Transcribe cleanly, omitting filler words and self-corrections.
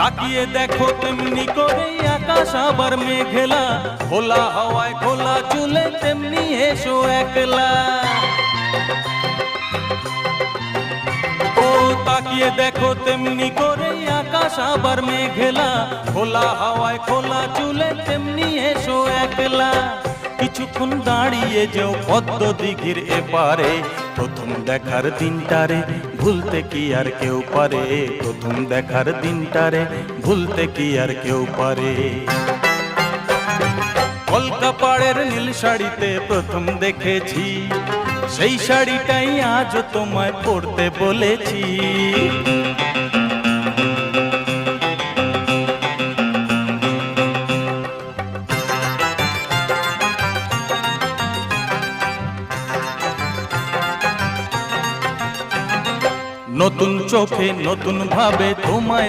তাকিয়ে দেখো তেমনি করে আকাশ আবার মেঘলা, খোলা হাওয়ায় খোলা চুলে তেমনি এসো একলা। ও তাকিয়ে দেখো তেমনি করে আকাশ আবার মেঘলা, খোলা হাওয়ায় খোলা চুলে তেমনি এসো একলা। কিছুক্ষণ দাঁড়িয়ে যেও পদ্ম দিঘির এপারে, প্রথম দেখার দিনটারে ভুলতে কি আর কেউ পারে, প্রথম দেখার দিনটারে ভুলতে কি আর কেউ পারে। কলকাপাড়ের নীল শাড়িতে প্রথম দেখেছি, সেই শাড়িটাই আজ তোমায় পরতে বলেছি। নতুন চোখে নতুন ভাবে তোমায়